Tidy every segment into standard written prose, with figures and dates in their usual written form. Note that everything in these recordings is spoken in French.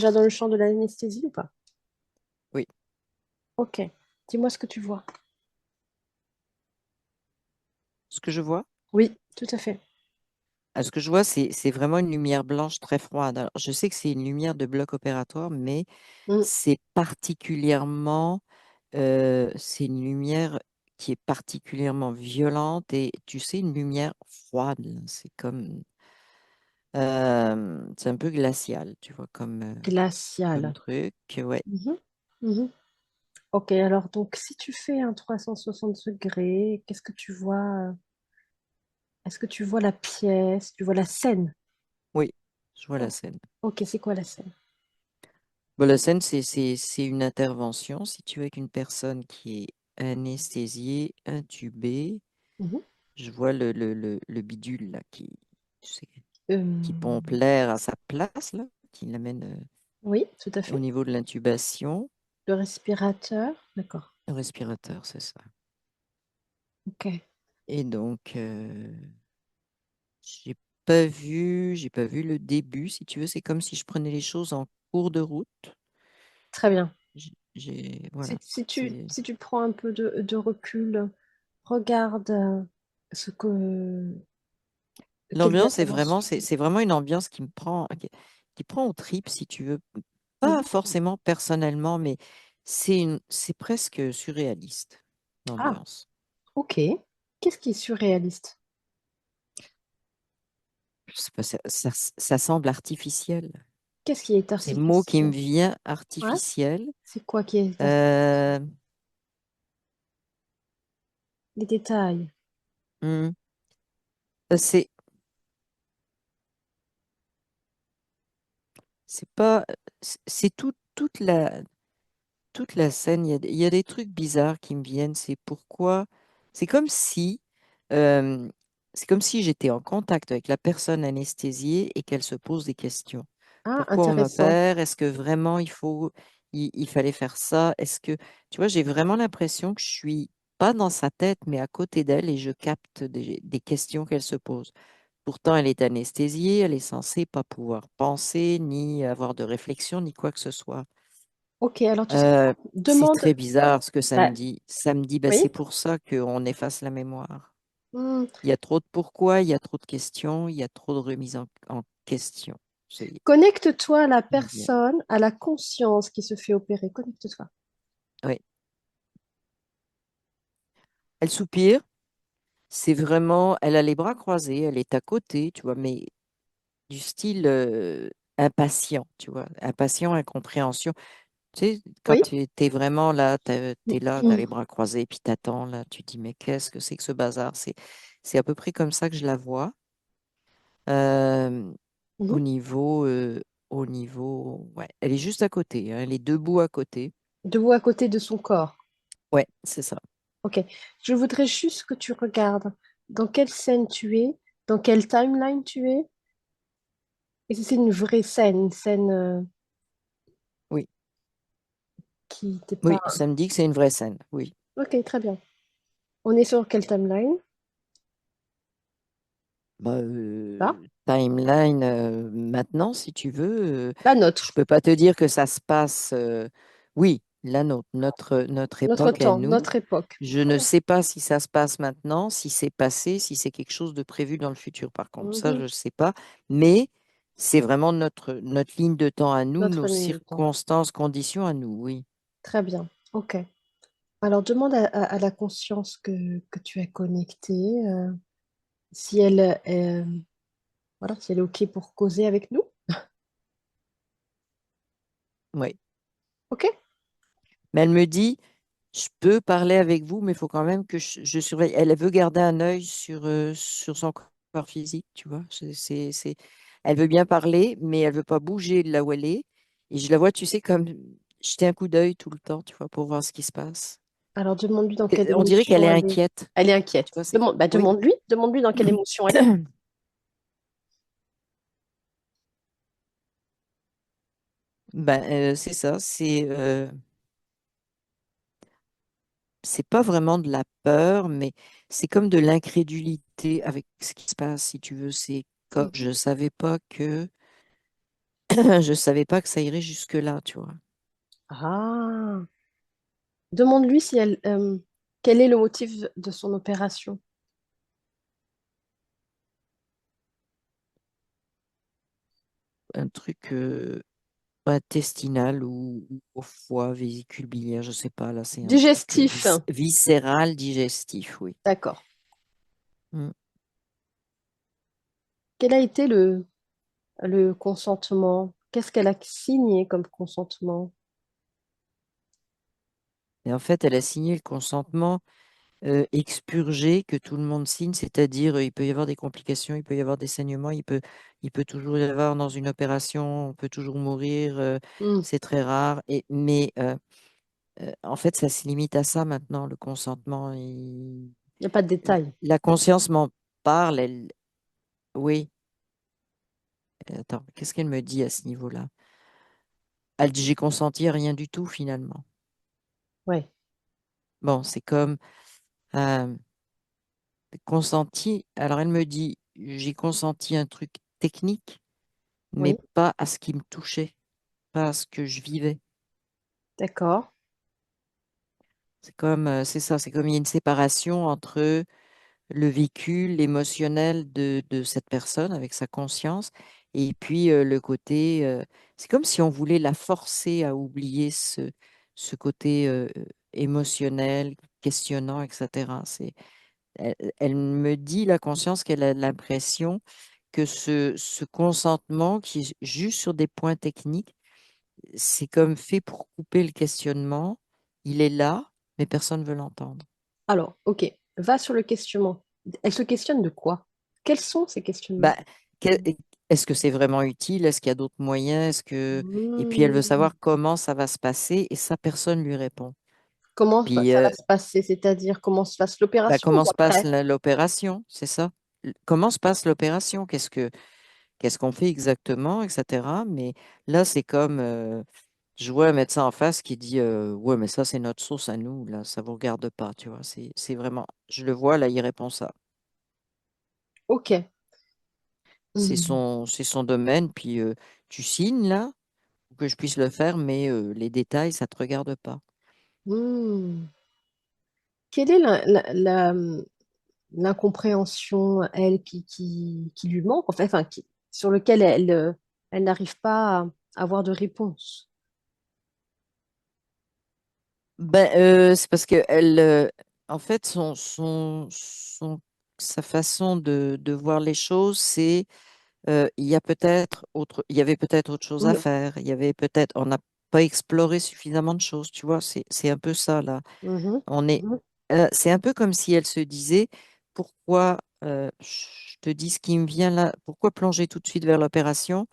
déjà dans le champ de l'anesthésie ou pas? Oui. Ok. Dis-moi ce que tu vois. Ce que je vois, Oui, tout à fait. ce que je vois, c'est vraiment une lumière blanche très froide. Alors, je sais que c'est une lumière de bloc opératoire, mais Mm. c'est particulièrement, c'est une lumière qui est particulièrement violente et tu sais, une lumière froide, là. C'est un peu glacial, tu vois, comme Glacial. truc. Ouais. Mhm, mhm. Ok, alors donc si tu fais un 360 degrés, qu'est-ce que tu vois? Est-ce que tu vois la pièce? Tu vois la scène? Oui, je vois la Oh, scène. ok, c'est quoi la scène? Bon, la scène, c'est une intervention, si tu veux, avec une personne qui est anesthésiée, intubée. Mhm. Je vois le bidule là, tu sais, qui Euh, pompe l'air à sa place, là, qui l'amène oui, tout à au fait. niveau de l'intubation. Le respirateur, d'accord. Le respirateur, c'est ça. Ok, Et donc, j'ai pas vu le début, si tu veux. C'est comme si je prenais les choses en cours de route. très bien. Voilà, c'est Si tu prends un peu de recul, regarde ce que l'ambiance est vraiment, l'intervention. c'est vraiment une ambiance qui prend aux tripes, si tu veux. Pas Mhm. forcément personnellement, mais c'est presque surréaliste, Ah, l'ambiance. ok. Qu'est-ce qui est surréaliste? Je sais pas, ça semble artificiel. Qu'est-ce qui est C'est le mot qui me artificiel? vient, Ouais, artificiel. c'est quoi qui est artificiel? Euh, Les détails. hmm, c'est c'est pas, c'est toute la scène. Il y a des trucs bizarres qui me viennent. C'est comme si, euh, c'est comme si j'étais en contact avec la personne anesthésiée et qu'elle se pose des questions. Ah, Pourquoi on intéressant. m'opère? Est-ce que vraiment il fallait faire ça? Tu vois, j'ai vraiment l'impression que je suis pas dans sa tête, mais à côté d'elle et je capte des questions qu'elle se pose. Pourtant, elle est anesthésiée, elle est censée pas pouvoir penser, ni avoir de réflexion, ni quoi que ce soit. Ok, alors tu sais Euh, quoi? c'est Demande. très bizarre ce que ça me Bah, dit. Ça me dit, bah, oui. c'est pour ça qu'on efface la mémoire. Hmm. Il y a trop de pourquoi, il y a trop de questions, il y a trop de remises en question. C'est Connecte-toi à la ça me vient. personne, à la conscience qui se fait opérer. Connecte-toi. Oui. Elle soupire. C'est vraiment, elle a les bras croisés, elle est à côté, tu vois, mais du style impatient, tu vois, impatient, incompréhension. Tu sais, quand Oui. tu es vraiment là, tu es là, tu as Hmm. les bras croisés, puis t'attends, là, tu te dis, mais qu'est-ce que c'est que ce bazar? C'est à peu près comme ça que je la vois. Euh, au Mhm. niveau, euh, ouais, elle est juste à côté, hein, elle est debout à côté. Debout à côté de son corps. Ouais, c'est ça. Ok. Je voudrais juste que tu regardes dans quelle scène tu es, dans quelle timeline tu es, et si c'est une vraie scène, une scène Oui, qui t'est pas. oui, ça me dit que c'est une vraie scène. Oui. Ok, très bien. On est sur quelle timeline? Bah, Là? timeline maintenant, si tu veux. La Je nôtre. peux pas te dire que ça se passe. Oui, la nôtre, notre Notre époque à temps, nous. notre époque. Je Très ne bien. sais pas si ça se passe maintenant, si c'est passé, si c'est quelque chose de prévu dans le futur. Par contre, ça, je Mhm. ne sais pas. Mais c'est vraiment notre ligne de temps à nous, Notre nos ligne de temps. circonstances, conditions à nous. Oui. Très bien. Ok. Alors, demande à la conscience que tu es connectée, si voilà, si elle est OK pour causer avec nous. Oui. OK? Mais elle me dit, je peux parler avec vous, mais il faut quand même que je surveille. Elle veut garder un œil sur son corps physique, tu vois. Elle veut bien parler, mais elle veut pas bouger de là où elle est. Et je la vois, tu sais, comme jeter un coup d'œil tout le temps, tu vois, pour voir ce qui se passe. Alors, demande-lui dans quelle On dirait qu'elle émotion est elle est. inquiète, Elle est tu inquiète. vois, c'est... Oui. Demande-lui dans quelle émotion elle est. Ben, c'est ça, c'est pas vraiment de la peur, mais c'est comme de l'incrédulité avec ce qui se passe, si tu veux. C'est comme Mhm. je savais pas que. Je savais pas que ça irait jusque-là, tu vois. Ah, demande-lui si quel est le motif de son opération. Un truc intestinal ou au foie, vésicule biliaire, je sais pas. Là, c'est un truc Digestif. viscéral, digestif, oui. D'accord. Mm. Quel a été le consentement? Qu'est-ce qu'elle a signé comme consentement? Et en fait, elle a signé le consentement expurgé que tout le monde signe, c'est-à-dire il peut y avoir des complications, il peut y avoir des saignements, il peut toujours y avoir dans une opération, on peut toujours mourir, Hmm, c'est très rare. Mais en fait, ça se limite à ça maintenant, le consentement. il n'y a pas de détails. La conscience m'en parle, oui. Attends, qu'est-ce qu'elle me dit à ce niveau-là? Elle dit j'ai consenti à rien du tout finalement. Ouais, Bon, c'est comme euh, consenti. Alors elle me dit j'ai consenti un truc technique, mais oui, pas à ce qui me touchait, pas à ce que je vivais. d'accord. C'est ça, c'est comme il y a une séparation entre le vécu, l'émotionnel de cette personne avec sa conscience, et puis le côté, c'est comme si on voulait la forcer à oublier ce côté émotionnel, questionnant, etc. Elle me dit, la conscience, qu'elle a l'impression que ce consentement, qui est juste sur des points techniques, c'est comme fait pour couper le questionnement. Il est là, mais personne ne veut l'entendre. Alors, ok, va sur le questionnement. Elle se questionne de quoi? Quels sont ces questionnements? Bah, que- est-ce que c'est vraiment utile? Est-ce qu'il y a d'autres moyens? Et puis elle veut Hmm, savoir comment ça va se passer et ça, personne lui répond. comment Puis, ça va se passer? C'est-à-dire comment se passe bah, l'opération comment ou se passe après? l'opération? C'est ça? Comment se passe l'opération? Qu'est-ce qu'on fait exactement, etc. Mais là, c'est comme, je vois un médecin en face qui dit, ouais, mais ça, c'est notre source à nous, là, ça vous regarde pas, tu vois. C'est vraiment, je le vois, là, il répond ça. Ok. Hmm, C'est son domaine, puis tu signes, là, pour que je puisse le faire, mais les détails, ça te regarde pas. hmm. Quelle est l'incompréhension, elle, qui lui manque, en fait, enfin, sur lequel elle n'arrive pas à avoir de réponse? Ben, c'est parce que en fait, sa façon de voir les choses, c'est il y avait peut-être autre chose à Mhm, faire. Il y avait peut-être, on n'a pas exploré suffisamment de choses, tu vois. C'est un peu ça là. mhm, On est, mhm. c'est un peu comme si elle se disait, pourquoi, je te dis ce qui me vient là, pourquoi plonger tout de suite vers l'opération?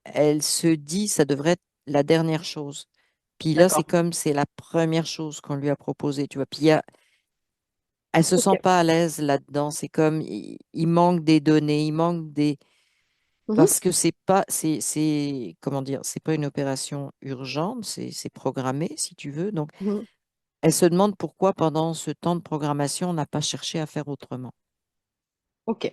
Elle se dit, ça devrait être la dernière chose. Puis là, c'est D'accord. comme c'est la première chose qu'on lui a proposée, tu vois. Elle se Ok. sent pas à l'aise là-dedans. C'est comme, il manque des données, il manque des... Mhm, Parce que comment dire, c'est pas une opération urgente, c'est programmé, si tu veux. Donc, mhm. elle se demande pourquoi, pendant ce temps de programmation, on n'a pas cherché à faire autrement. Ok.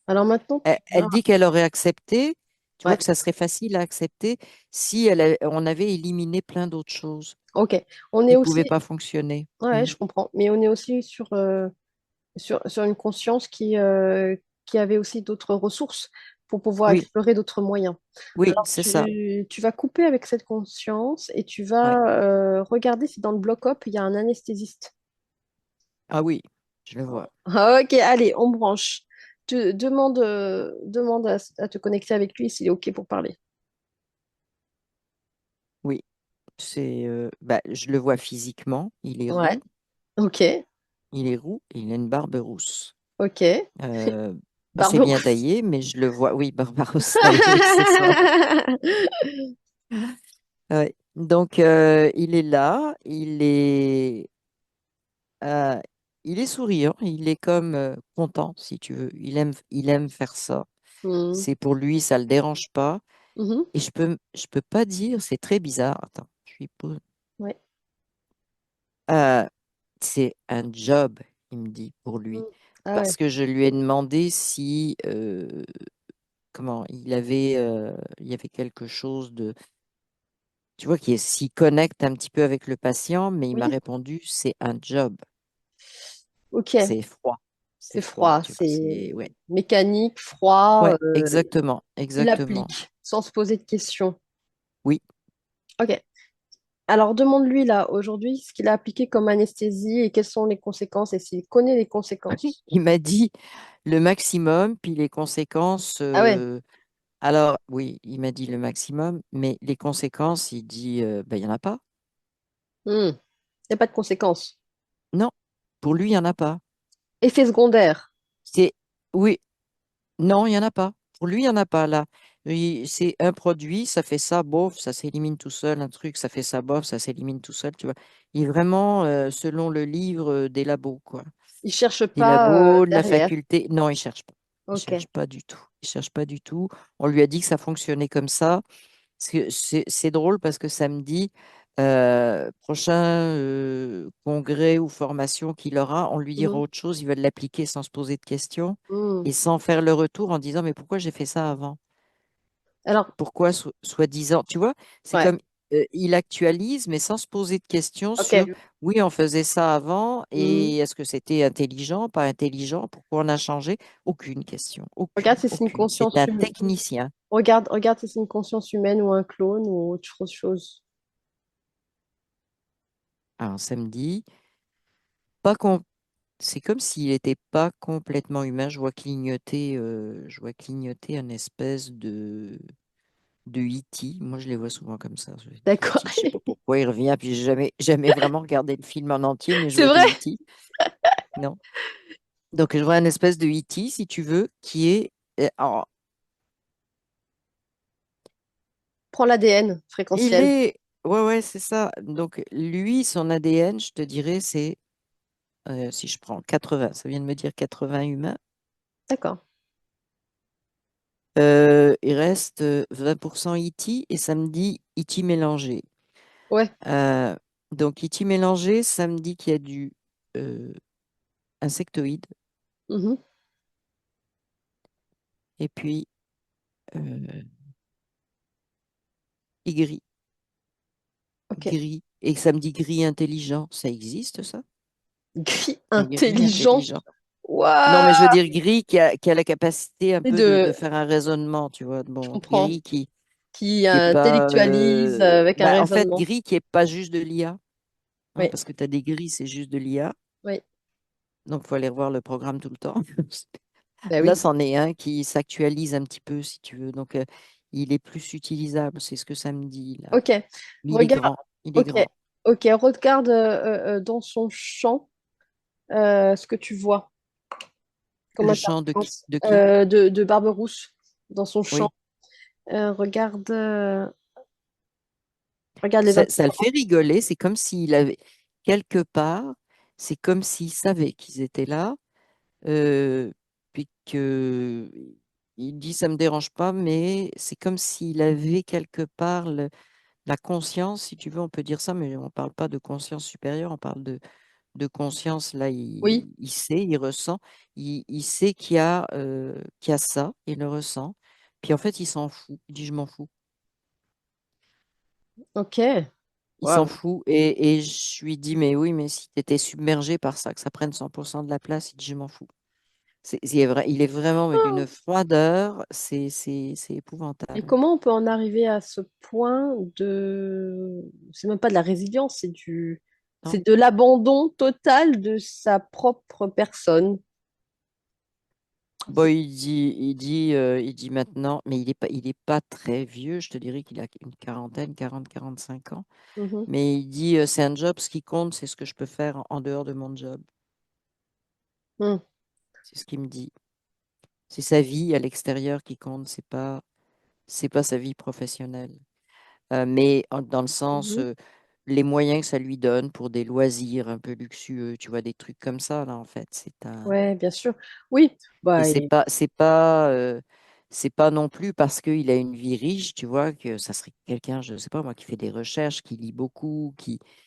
Alors maintenant, Elle dit qu'elle aurait accepté, tu vois, ouais, que ça serait facile à accepter si on avait éliminé plein d'autres choses ok. On est qui aussi, pouvaient pas fonctionner. ouais, Mm. je comprends, mais on est aussi sur une conscience qui avait aussi d'autres ressources pour pouvoir Oui, explorer d'autres moyens. oui, Alors, c'est ça. tu vas couper avec cette conscience et tu Ouais. vas regarder si dans le bloc-op, il y a un anesthésiste. Ah oui, je le vois. Ah, ok, allez, on branche. Demande à te connecter avec lui s'il est ok pour parler. Oui, bah, je le vois physiquement. Ouais, ok, Il est roux et il a une barbe rousse. ok. Assez bien Barberousse. taillé, mais je le vois. Oui, Barbaros taillé, oui, c'est ça. Ouais. Donc, il est là, euh, il est souriant, il est comme content, si tu veux. Il aime faire ça. Hmm, C'est pour lui, ça le dérange pas. mhm, Et je peux pas dire, c'est très bizarre. Attends, je suis pas. ouais. Euh, c'est un job, il me dit, pour lui. Hmm. Ah ouais. Parce que je lui ai demandé si comment, il y avait quelque chose de, tu vois, qui s'y connecte un petit peu avec le patient, mais il m'a Oui, répondu, c'est un job, ok. c'est C'est froid, froid, tu vois, c'est c'est, ouais, mécanique, froid. ouais, exactement, Il exactement, applique sans se poser de questions. oui. Ok. Alors demande-lui là aujourd'hui ce qu'il a appliqué comme anesthésie et quelles sont les conséquences et s'il connaît les conséquences. Il m'a dit le maximum, puis les conséquences, Ah ouais. alors, oui, il m'a dit le maximum, mais les conséquences, il dit, ben, il n'y en a pas. Il n'y a pas de conséquences. Non, pour lui, il n'y en a pas. Effet secondaire. C'est, oui, non, il n'y en a pas. Pour lui, il n'y en a pas là. C'est un produit, ça fait ça, bof, ça s'élimine tout seul. Un truc, ça fait ça, bof, ça s'élimine tout seul, tu vois. Il est vraiment, selon le livre, des labos, quoi. Il cherche Des pas labos, de la derrière. faculté. Non, il cherche pas. Il Ok. cherche pas du tout. Il cherche pas du tout. On lui a dit que ça fonctionnait comme ça. C'est drôle parce que samedi, prochain congrès ou formation qu'il aura, on lui dira Mhm. autre chose, il va l'appliquer sans se poser de questions Hmm. et sans faire le retour en disant mais pourquoi j'ai fait ça avant? Alors, Pourquoi soi-disant? Tu vois, c'est ouais. comme il actualise mais sans se poser de questions sur Ok. oui, on faisait ça avant Hmm. et est-ce que c'était intelligent, pas intelligent, pourquoi on a changé? Aucune question, Regarde aucune, si c'est une aucune. C'est conscience un humaine. technicien. Regarde si c'est une conscience humaine ou un clone ou autre chose. Alors samedi, pas com- c'est comme s'il n'était pas complètement humain. Je vois clignoter un espèce de E.T. Moi, je les vois souvent comme ça. D'accord. E.T., je sais pas pourquoi il revient, puis j'ai jamais vraiment regardé le film en entier, mais je C'est vois vrai? des E.T. Non. Donc, je vois un espèce de E.T., si tu veux, qui est. Prends l'ADN Il fréquentiel. est. Ouais, ouais, c'est ça. Donc, lui, son ADN, je te dirais, c'est. Si je prends 80, ça vient de me dire 80 humains. D'accord. Il reste 20% E.T. et ça me dit E.T. mélangé. Ouais. Euh, donc E.T. mélangé, ça me dit qu'il y a du euh, insectoïde Mhm. et puis euh, et gris. Ok. Gris. Et ça me dit gris intelligent. Ça existe, ça? Gris Un gris intelligent. intelligent. Non, mais je veux Waouh! dire gris qui a la capacité un Et peu de de, faire un raisonnement, tu vois. je Bon, comprends, gris qui qui est pas. intellectualise avec un En fait, raisonnement. gris qui est pas juste de l'IA. Hein, Oui, parce que tu as des gris, c'est juste de l'IA. oui, Donc, il faut aller revoir le programme tout le temps. ben Là, oui. c'en est un qui s'actualise un petit peu, si tu veux. Donc, il est plus utilisable. C'est ce que ça me dit, là. Ok, Mais il est regarde, grand. Il est ok, grand. ok, regarde dans son champ ce que tu vois comme Le chant de interférence de qui? de Barberousse dans son champ. Oui. Regarde, regarde les Ça le fait interférences. rigoler. C'est comme s'il avait, quelque part, c'est comme s'il savait qu'ils étaient là. Puis que il dit, ça me dérange pas, mais c'est comme s'il avait quelque part la conscience, si tu veux, on peut dire ça, mais on parle pas de conscience supérieure, on parle de conscience, là, Oui, il sait, il ressent, il sait qu'il y a ça, il le ressent. Puis en fait, il s'en fout. Il dit, je m'en fous. ok. Il s'en Waouh. fout. Et je lui dis, mais oui, mais si tu étais submergé par ça, que ça prenne 100% de la place, il dit, je m'en fous. Il est vraiment mais d'une froideur, c'est Et épouvantable. comment on peut en arriver à ce point c'est même pas de la résilience, Non? c'est de l'abandon total de sa propre personne. Bon, il dit maintenant, mais il est pas très vieux, je te dirais qu'il a une quarantaine, 45 ans. Mhm. Mais il dit, c'est un job, ce qui compte, c'est ce que je peux faire en dehors de mon job. Mhm. C'est ce qu'il me dit. C'est sa vie à l'extérieur qui compte, c'est pas sa vie professionnelle. Mais dans le sens, Mhm. les moyens que ça lui donne pour des loisirs un peu luxueux, tu vois, des trucs comme ça, là, en fait. Ouais, bien sûr. Oui, Et bah, c'est pas non plus parce qu'il a une vie riche, tu vois, que ça serait quelqu'un, je sais pas moi, qui fait des recherches, qui lit beaucoup,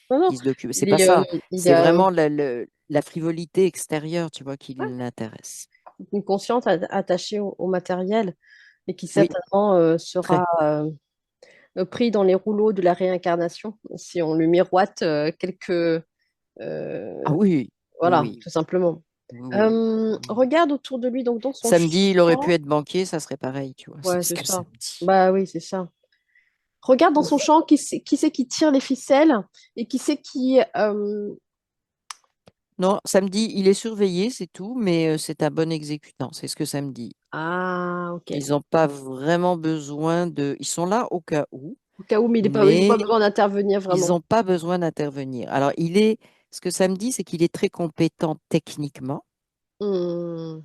non, non, qui se documente. C'est il pas est, ça. il C'est a vraiment la frivolité extérieure, tu vois, qui ouais, l'intéresse. une conscience attachée au matériel. et qui Oui, certainement sera très. pris dans les rouleaux de la réincarnation si on lui miroite Ah euh, oui, oui, voilà, oui, tout simplement. oui, oui. Oui. Regarde autour de lui, donc dans son Samedi, il aurait pu champ. être banquier, ça serait pareil, tu vois. C'est Ouais, ce c'est que ça. samedi. Bah oui, c'est ça. Regarde dans son Ouf. champ qui c'est qui tire les ficelles et qui c'est qui. Non, samedi, il est surveillé, c'est tout, mais c'est un bon exécutant, c'est ce que ça me dit. Ah, ok. Ils n'ont pas vraiment besoin de... Ils sont là au cas où, Au cas où, mais il n'a pas mais besoin d'intervenir ils vraiment. n'ont pas besoin d'intervenir. Alors, ce que ça me dit, c'est qu'il est très compétent techniquement. Hmm,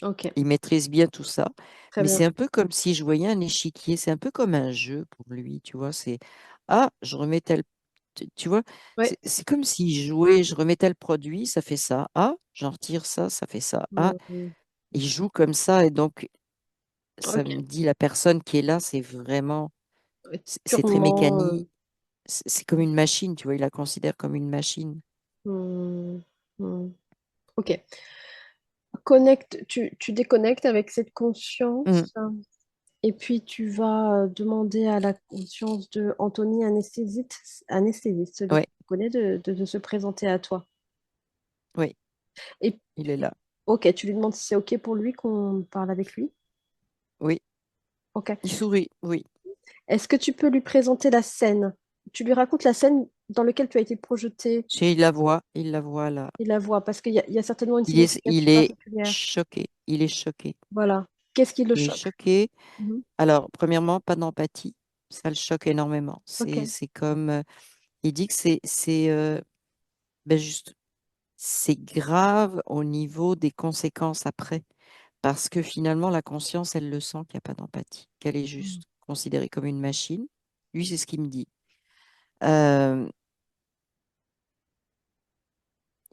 ok, Il maîtrise bien tout ça, très mais bien. c'est un peu comme si je voyais un échiquier, c'est un peu comme un jeu pour lui, tu vois. Ah, je remets tel, tu vois, Ouais. c'est comme s'il jouait, je remets tel produit, ça fait ça. Ah, j'en retire ça, ça fait ça. Ah, Hmm, il joue comme ça, et donc ça ok. me dit la personne qui est là, c'est vraiment, c'est très Purement. mécanique, c'est comme une machine, tu vois, il la considère comme une machine. Hmm, hmm. Ok. Connecte, tu déconnectes avec cette Hum, conscience et puis tu vas demander à la conscience de Anthony anesthésiste, celui que ouais, tu connais, de se présenter à toi. oui, Et il est là. ok, tu lui demandes si c'est ok pour lui qu'on parle avec lui. Oui, Ok. il sourit, oui. Est-ce que tu peux lui présenter la scène? Tu lui racontes la scène dans laquelle tu as été projeté Il la voit là. et la voix, parce qu'il y a certainement une Il signification est particulière. choqué. Il est choqué. Voilà. Qu'est-ce qui le Il est choque? choqué. Mhm. Alors, premièrement, pas d'empathie. Ça le choque énormément. Ok. C'est comme, il dit que ben juste, c'est grave au niveau des conséquences après. Parce que finalement, la conscience, elle le sent qu'il n'y a pas d'empathie, qu'elle est Mhm. juste considérée comme une machine. Lui, c'est ce qu'il me dit. Euh,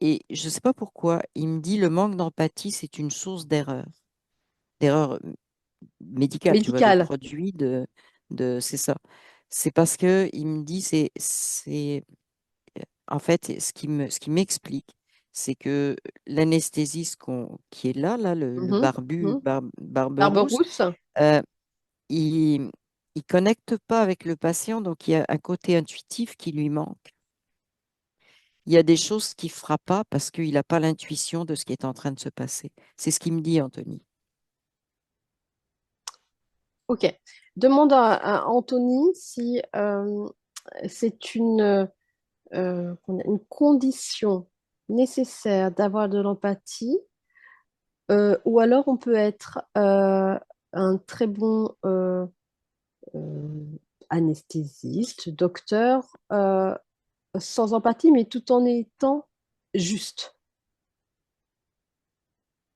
et je ne sais pas pourquoi, il me dit le manque d'empathie, c'est une source d'erreur médical, tu vois, de Médical. produits, c'est ça. C'est parce que il me dit, en fait, ce qui m'explique, c'est que l'anesthésiste qui est là, le Mhm. barbu, Mhm. Barberousse, Barberousse. euh, il, il connecte pas avec le patient, donc il y a un côté intuitif qui lui manque. Il y a des choses qu'il fera pas parce qu'il n'a pas l'intuition de ce qui est en train de se passer. C'est ce qu'il me dit, Anthony. Ok. Demande à Anthony si c'est une condition nécessaire d'avoir de l'empathie, ou alors on peut être un très bon euh, anesthésiste, docteur, sans empathie, mais tout en étant juste.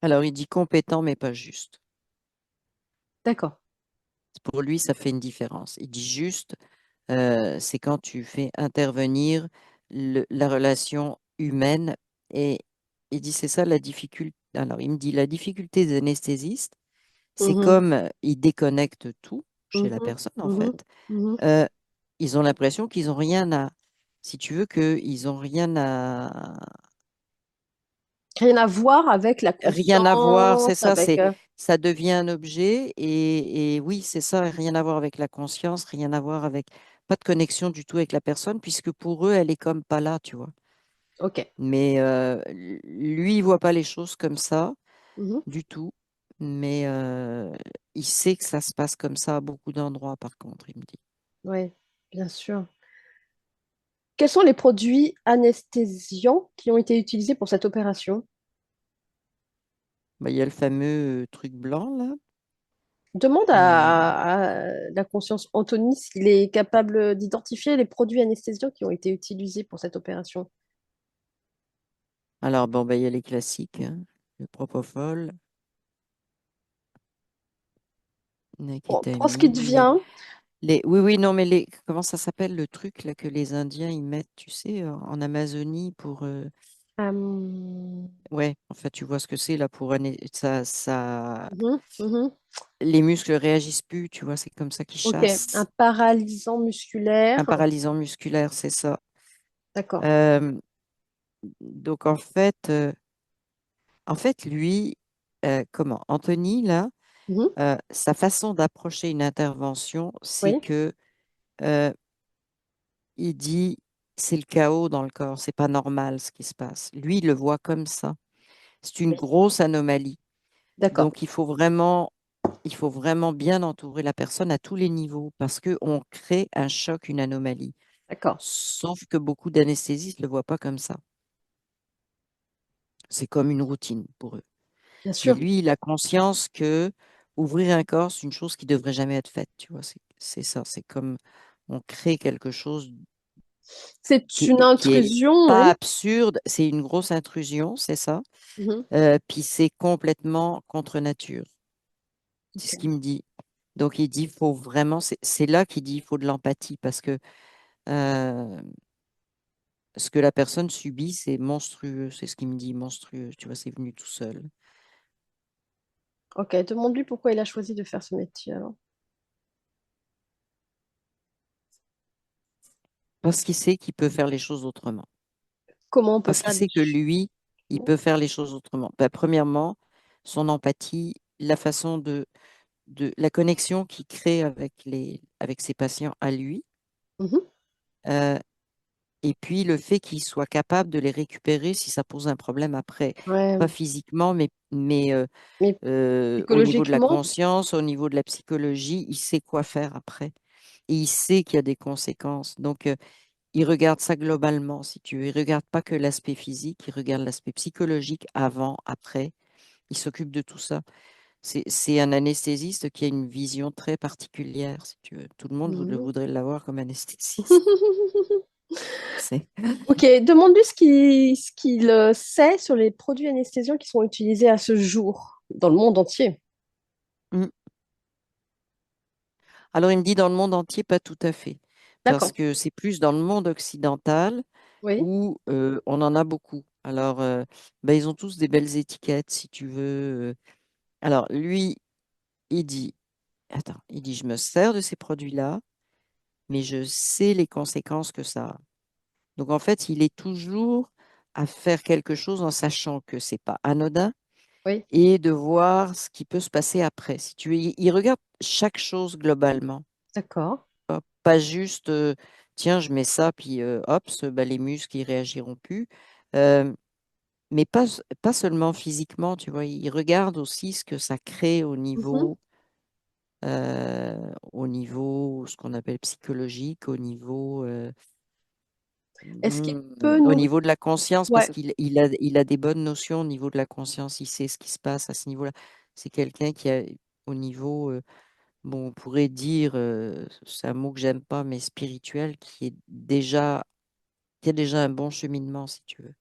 Alors, il dit compétent, mais pas juste. D'accord. Pour lui, ça fait une différence. Il dit juste, c'est quand tu fais intervenir la relation humaine et il dit c'est ça la difficulté. Alors, il me dit la difficulté des anesthésistes, c'est Mhm, comme ils déconnectent tout chez la mhm, personne en mhm, fait. mhm. euh, Ils ont l'impression qu'ils ont rien à, si tu veux, qu'ils ont Rien à voir avec la rien à voir. C'est conscience, ça, avec... ça devient un objet et oui, c'est ça, rien à voir avec la conscience, rien à voir avec, pas de connexion du tout avec la personne puisque pour eux, elle est comme pas là, tu vois. Ok. Mais lui, il voit pas les choses comme ça Mhm. du tout. Mais il sait que ça se passe comme ça à beaucoup d'endroits, par contre, il me dit. Oui, bien sûr. Quels sont les produits anesthésiants qui ont été utilisés pour cette opération? Bah, il y a le fameux truc blanc, là. Demande Euh, à la conscience Anthony s'il est capable d'identifier les produits anesthésiants qui ont été utilisés pour cette opération. alors, bon, bah, il y a les classiques, hein. Le propofol, la Prends ce qui te kétamine, vient. oui, oui, non, mais comment ça s'appelle le truc là que les Indiens ils mettent, tu sais, en Amazonie pour, Euh, ouais, enfin, tu vois ce que c'est là pour mhm, mhm. les muscles réagissent plus, tu vois, c'est comme ça qu'ils Ok, un chassent. paralysant Un musculaire. paralysant musculaire, c'est ça. D'accord. Euh, donc en fait, lui, comment? Anthony là. Mhm. Sa façon d'approcher une intervention, c'est Oui, que euh, il dit c'est le chaos dans le corps, c'est pas normal ce qui se passe. Lui, il le voit comme ça. C'est une oui, grosse anomalie. d'accord, Donc, il faut vraiment bien entourer la personne à tous les niveaux parce qu'on crée un choc, une anomalie. d'accord, Sauf que beaucoup d'anesthésistes ne le voient pas comme ça. C'est comme une routine pour eux. bien Mais sûr. lui, il a conscience que ouvrir un corps, c'est une chose qui devrait jamais être faite. Tu vois, c'est ça. C'est comme on crée quelque chose C'est une qui est intrusion, pas oui. absurde. C'est une grosse intrusion, c'est ça. Mhm. Puis c'est complètement contre nature. C'est ce qu'il Ok. me dit. Donc il dit, faut vraiment, c'est là qu'il dit, il faut de l'empathie parce que euh, ce que la personne subit, c'est monstrueux. C'est ce qu'il me dit, monstrueux. Tu vois, c'est venu tout seul. Ok, demande-lui pourquoi il a choisi de faire ce métier alors. Parce qu'il sait qu'il peut faire les choses autrement. Comment on peut Parce faire qu'il les sait que lui, il choses? peut faire les choses autrement. Ben, premièrement, son empathie, la façon la connexion qu'il crée avec avec ses patients à lui, Mhm. euh, et puis le fait qu'il soit capable de les récupérer si ça pose un problème après, pas Ouais, physiquement, mais au niveau de la psychologiquement, conscience, au niveau de la psychologie, il sait quoi faire après. Et il sait qu'il y a des conséquences. Donc, il regarde ça globalement, si tu veux. Il regarde pas que l'aspect physique, il regarde l'aspect psychologique avant, après. Il s'occupe de tout ça. C'est un anesthésiste qui a une vision très particulière, si tu veux. Tout le monde mhm. voudrait l'avoir comme anesthésiste. C'est... Ok, demande-lui ce qu'il sait sur les produits anesthésiants qui sont utilisés à ce jour dans le monde entier. Mm. Alors, il me dit dans le monde entier, pas tout à fait. Parce D'accord. que c'est plus dans le monde occidental Oui, où on en a beaucoup. Alors, ben, ils ont tous des belles étiquettes, si tu veux. Alors, lui, il dit, attends, il dit, je me sers de ces produits-là, mais je sais les conséquences que ça a. Donc, en fait, il est toujours à faire quelque chose en sachant que c'est pas anodin oui, et de voir ce qui peut se passer après. Si tu veux, il regarde chaque chose globalement, d'accord. pas juste, tiens, je mets ça, puis hop, ben, les muscles, ils réagiront plus. Euh, mais pas seulement physiquement, tu vois, il regarde aussi ce que ça crée Mhm, au niveau, ce qu'on appelle psychologique, est-ce qu'il peut au nous... niveau de la conscience, parce Ouais, qu'il a des bonnes notions au niveau de la conscience, il sait ce qui se passe à ce niveau-là. C'est quelqu'un qui a, au niveau, bon, on pourrait dire, c'est un mot que j'aime pas, mais spirituel, qui a déjà un bon cheminement, si tu veux.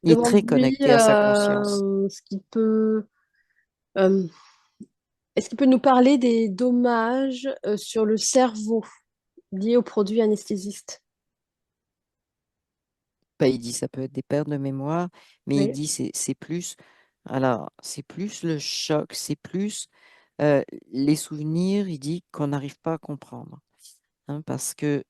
Il est très demande-lui connecté à sa conscience. ce qu'il peut... euh, est-ce qu'il peut nous parler des dommages sur le cerveau liés aux produits anesthésistes? Ben, il dit ça peut être des pertes de mémoire, mais il Oui, dit c'est plus, alors, c'est plus le choc, c'est plus euh, les souvenirs, il dit qu'on n'arrive pas à comprendre. Hein, parce que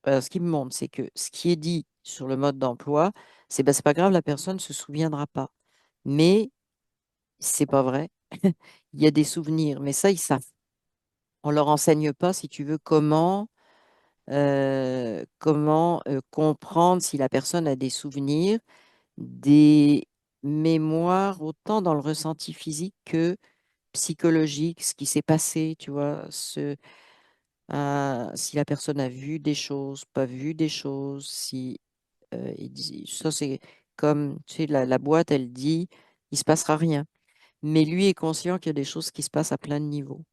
ce qu'il me montre, c'est que ce qui est dit sur le mode d'emploi, c'est ben, c'est pas grave, la personne ne se souviendra pas. Mais c'est pas vrai. Il y a des souvenirs, mais ça, ils savent. On leur enseigne pas, si tu veux, comment comprendre si la personne a des souvenirs, des mémoires, autant dans le ressenti physique que psychologique, ce qui s'est passé, tu vois, si la personne a vu des choses, pas vu des choses, si ça c'est comme tu sais, la boîte, elle dit, il se passera rien. Mais lui est conscient qu'il y a des choses qui se passent à plein de niveaux,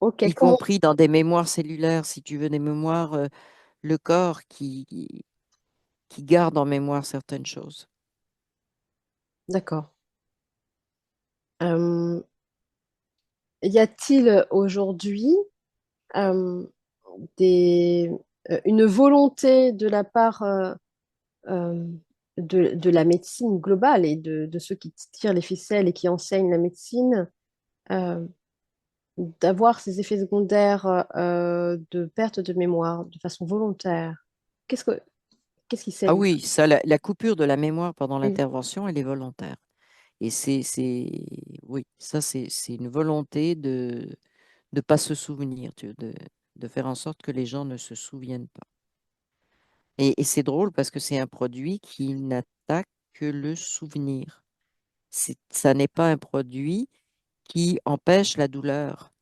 ok, y comment... compris dans des mémoires cellulaires, si tu veux, des mémoires, le corps qui garde en mémoire certaines choses. D'accord. Euh, y a-t-il aujourd'hui euh, des, une volonté de la part euh, de la médecine globale et de ceux qui tirent les ficelles et qui enseignent la médecine euh, d'avoir ces effets secondaires de perte de mémoire de façon volontaire? Qu'est-ce que, qu'est-ce qui Ah sait? oui, ça, la coupure de la mémoire pendant Oui. l'intervention, elle est volontaire. Et oui, ça, c'est une volonté de ne pas se souvenir, de faire en sorte que les gens ne se souviennent pas. Et c'est drôle parce que c'est un produit qui n'attaque que le souvenir. Ça n'est pas un produit qui empêche la douleur.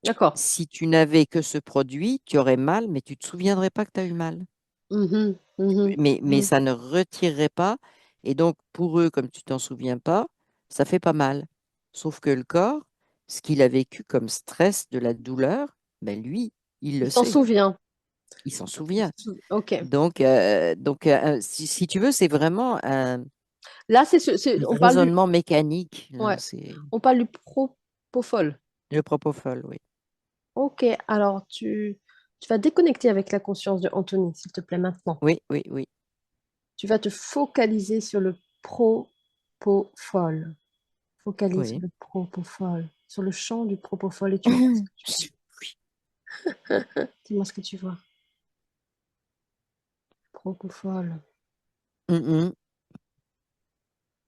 D'accord. Si tu n'avais que ce produit, tu aurais mal, mais tu ne te souviendrais pas que tu as eu mal. Mhm, mhm, Mais mhm. ça ne retirerait pas. Et donc, pour eux, comme tu t'en souviens pas, ça fait pas mal. Sauf que le corps, ce qu'il a vécu comme stress de la douleur, ben lui, il Il le s'en sait. souvient. Il s'en souvient. Ok. Donc, si tu veux, c'est vraiment Là, un on parle raisonnement mécanique, là. ouais, C'est on parle du propofol. le propofol, oui. Ok, alors tu vas déconnecter avec la conscience de Anthony, s'il te plaît, maintenant. Oui, oui, oui, Tu vas te focaliser sur le propofol. Focalise sur oui. le propofol, sur le champ du propofol et tu vois ce que tu vois. Oui. Dis-moi ce que tu vois. Propofol. Mhm.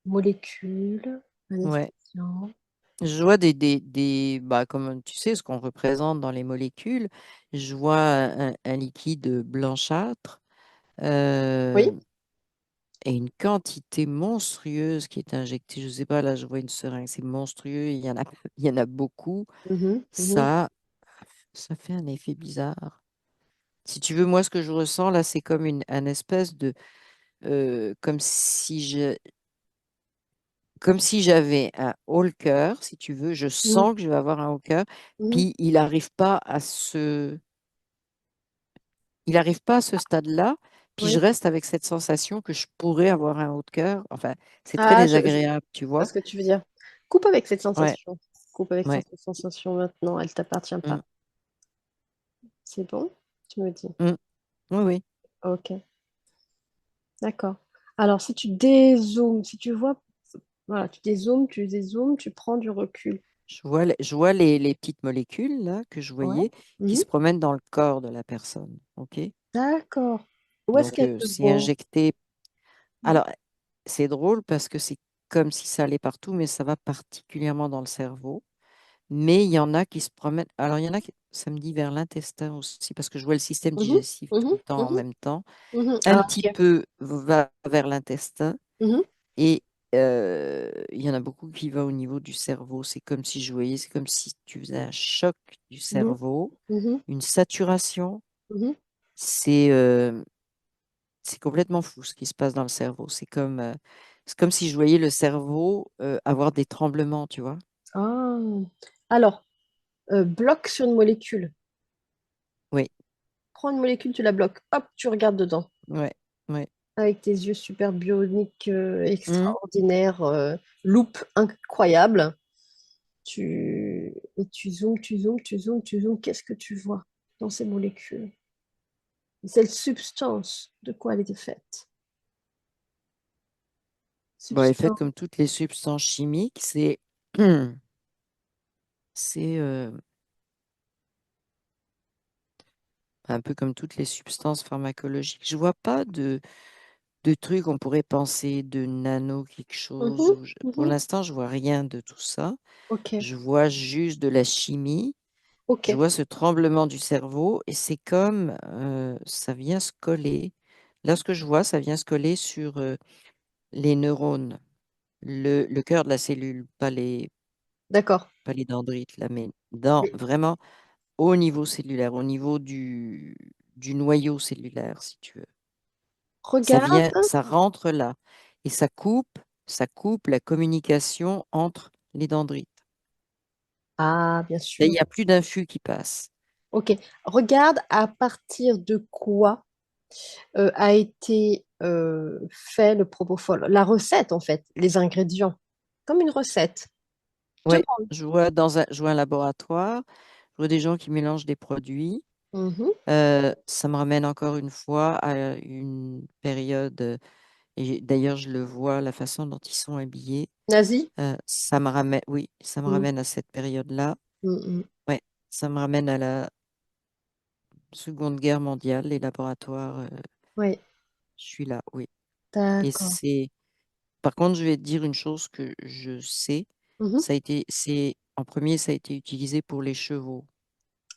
Molécule, Ouais. anesthésiant. Je vois bah, comme tu sais, ce qu'on représente dans les molécules, je vois un liquide blanchâtre Oui. euh, et une quantité monstrueuse qui est injectée. Je sais pas, là, je vois une seringue, c'est monstrueux, il y en a beaucoup. Mhm, mhm, Ça, ça fait un effet bizarre. Si tu veux, moi, ce que je ressens là, c'est comme un espèce de, comme si j'avais un haut le cœur, si tu veux, je mhm, sens que je vais avoir un haut le cœur, mhm. puis il n'arrive pas à ce stade-là, puis je Oui. reste avec cette sensation que je pourrais avoir un haut de cœur. Enfin, c'est très Ah, désagréable, tu vois vois? ce que tu veux dire. Coupe avec cette Ouais, sensation. Coupe avec ouais. cette sensation maintenant. Elle t'appartient Mm, pas. C'est bon? Tu me dis. mm. Oui, oui. Ok, d'accord. Alors, si tu dézoomes, si tu vois, voilà, tu dézoomes, tu prends du recul. Je vois les petites molécules là que je Ouais. voyais qui Mhm. se promènent dans le corps de la personne. OK? D'accord. Où est-ce Donc, qu'elles te c'est vont? injecté. Alors, c'est drôle parce que c'est comme si ça allait partout, mais ça va particulièrement dans le cerveau. Mais il y en a qui se promènent. Alors, il y en a qui, ça me dit vers l'intestin aussi, parce que je vois le système Mhm, digestif tout mhm, le temps en mhm, même temps. mhm. Un Ah, petit ok. peu va vers l'intestin Mhm, et il y en a beaucoup qui va au niveau du cerveau. C'est comme si je voyais, c'est comme si tu faisais un choc du mhm, cerveau, mhm, une saturation. mhm. C'est c'est complètement fou ce qui se passe dans le cerveau. C'est comme si je voyais le cerveau avoir des tremblements, tu vois. Ah. Alors, bloque sur une molécule. Oui, Prends une molécule, tu la bloques. Hop, tu regardes dedans. ouais, ouais. Avec tes yeux super bioniques, Hum. extraordinaires, loupe incroyable. Et tu zoomes, tu zoomes, tu zoomes, tu zoomes. Qu'est-ce que tu vois dans ces molécules? Cette substance, de quoi elle était faite? Bon, et fait, Substance. comme toutes les substances chimiques, c'est un peu comme toutes les substances pharmacologiques. Je vois pas de trucs, on pourrait penser de nano quelque chose. Mhm, Pour mhm. l'instant, je vois rien de tout ça. Ok, Je vois juste de la chimie. ok, Je vois ce tremblement du cerveau et c'est comme ça vient se coller. Là, ce que je vois, ça vient se coller sur les neurones, le cœur de la cellule, d'accord. pas les dendrites, là, mais Oui. vraiment au niveau cellulaire, au niveau du noyau cellulaire, si tu veux. Regarde. Ça rentre là et ça coupe la communication entre les dendrites. Ah, bien Là, il sûr. n'y a plus d'infus qui passe. Ok. Regarde à partir de quoi a été fait le propofol. La recette, en fait, les ingrédients. Comme une recette. Ouais, Demande. je vois un laboratoire, je vois des gens qui mélangent des produits. Mhm. Ça me ramène encore une fois à une période, et d'ailleurs je le vois, la façon dont ils sont habillés. Nazi? Ça me ramène, oui, ça me Mhm. ramène à cette période-là. Mhm. Ouais, ça me ramène à la Seconde Guerre mondiale, les laboratoires. Oui, Je suis là, oui. Et d'accord. c'est Par contre, je vais te dire une chose que je sais. Mhm. En premier, ça a été utilisé pour les chevaux.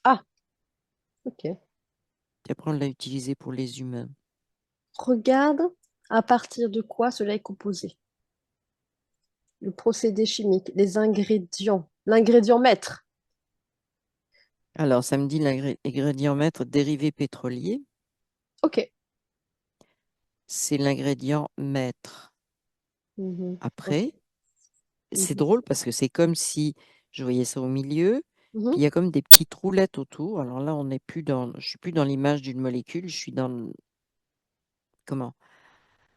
Ah, ok. Puis après, on l'a utilisé pour les humains. Regarde à partir de quoi cela est composé. Le procédé chimique, les ingrédients, l'ingrédient maître. Alors, ça me dit l'ingrédient maître dérivé pétrolier. Ok. C'est l'ingrédient maître. Mhm. Ok. Après, c'est Mhm. drôle parce que c'est comme si je voyais ça au milieu, puis Mhm. il y a comme des petites roulettes autour. Alors là, on n'est plus dans, je suis plus dans l'image d'une molécule, je suis dans, comment?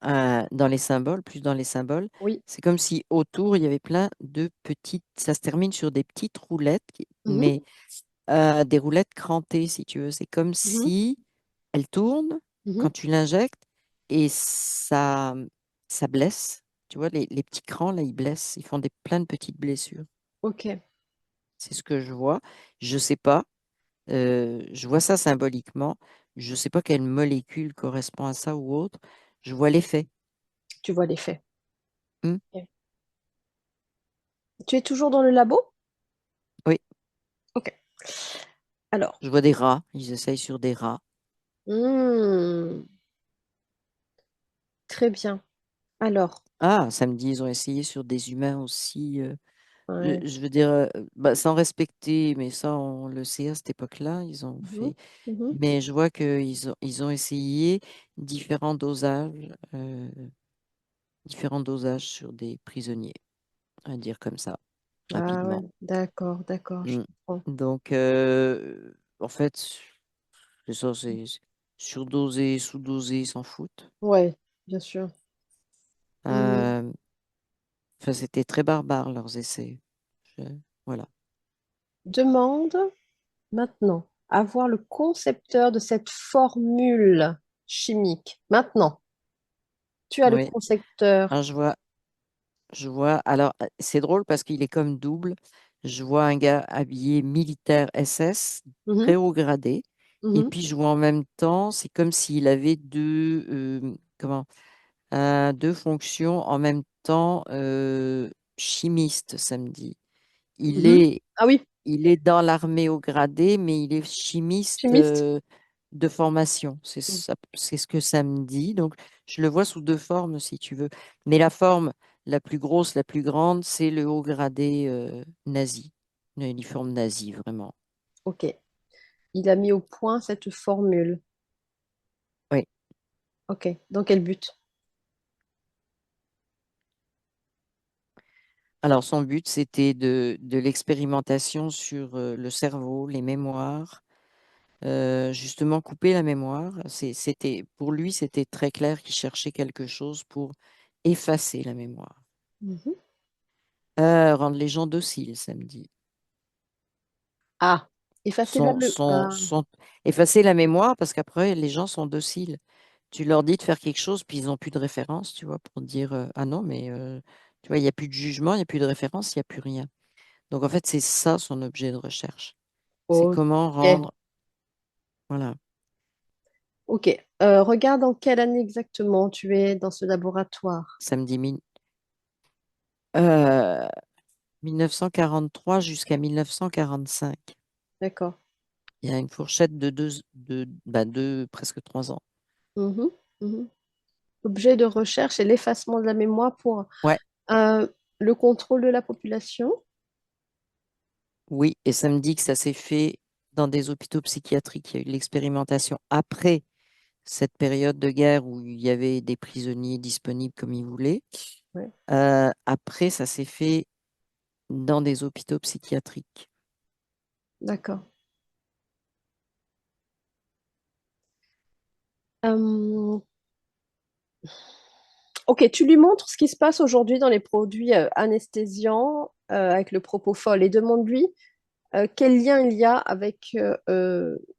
Dans les symboles, plus dans les symboles. Oui. C'est comme si autour, il y avait plein de petites, ça se termine sur des petites roulettes, Mhm. mais des roulettes crantées, si tu veux. C'est comme Mhm. si elles tournent Mhm. quand tu l'injectes et ça blesse. Tu vois, les petits crans, là, ils blessent. Ils font plein de petites blessures. Ok. C'est ce que je vois. Je sais pas. Je vois ça symboliquement. Je ne sais pas quelle molécule correspond à ça ou autre. Je vois l'effet. Tu vois l'effet. Hmm. Ok. Tu es toujours dans le labo? Oui, Ok. Alors. je vois des rats. Ils essayent sur des rats. Hmm, très bien. Alors. Ah, samedi, ils ont essayé sur des humains aussi. Ouais. Je veux dire, bah, sans respecter, mais ça, on le sait à cette époque-là, ils ont Mhm. fait. Mhm. Mais je vois qu'ils ont essayé différents dosages, différents dosages sur des prisonniers, à dire comme ça, Ah ouais, rapidement. d'accord, d'accord, je Mm. comprends. Donc, en fait, c'est ça, c'est surdosé, sous-dosé, ils s'en foutent. Ouais, bien sûr. Hmm. Euh, Enfin, c'était très barbare, leurs essais. Je- Voilà. Demande maintenant à voir le concepteur de cette formule chimique. Maintenant, tu as le Oui. concepteur. Alors, alors, c'est drôle parce qu'il est comme double. Je vois un gars habillé militaire SS, Mhm. très haut gradé. Et Mhm. puis, je vois en même temps, c'est comme s'il avait deux fonctions en même temps chimiste, ça me dit. Il Mhm. est, Ah oui, il est dans l'armée au gradé, mais il est chimiste chimiste. de formation. C'est ce que ça me dit. Donc, je le vois sous deux formes, si tu veux. Mais la forme la plus grosse, la plus grande, c'est le haut gradé nazi, l'uniforme nazi, vraiment. Ok. Il a mis au point cette formule. Oui. Ok. Dans quel but? Alors, son but, c'était de l'expérimentation sur le cerveau, les mémoires, justement couper la mémoire. Pour lui, c'était très clair qu'il cherchait quelque chose pour effacer la mémoire. Mhm. Rendre les gens dociles, ça me dit. Ah, effacer la... Ah. Effacer la mémoire parce qu'après, les gens sont dociles. Tu leur dis de faire quelque chose, puis ils n'ont plus de référence, tu vois, pour dire ah non, mais tu vois, il n'y a plus de jugement, il n'y a plus de référence, il n'y a plus rien. Donc en fait, c'est ça son objet de recherche. C'est Ok. comment rendre, voilà, Ok. Regarde en quelle année exactement tu es dans ce laboratoire. samedi euh, 1943 jusqu'à 1945. D'accord. Il y a une fourchette presque 3 ans. Mhm. Mhm. L'objet de recherche est l'effacement de la mémoire pour Ouais, euh, le contrôle de la population. oui, et ça me dit que ça s'est fait dans des hôpitaux psychiatriques. Il y a eu de l'expérimentation après cette période de guerre où il y avait des prisonniers disponibles comme ils voulaient. Ouais, Après, ça s'est fait dans des hôpitaux psychiatriques. d'accord. Euh, ok, tu lui montres ce qui se passe aujourd'hui dans les produits anesthésiants avec le propofol et demande-lui quel lien il y a avec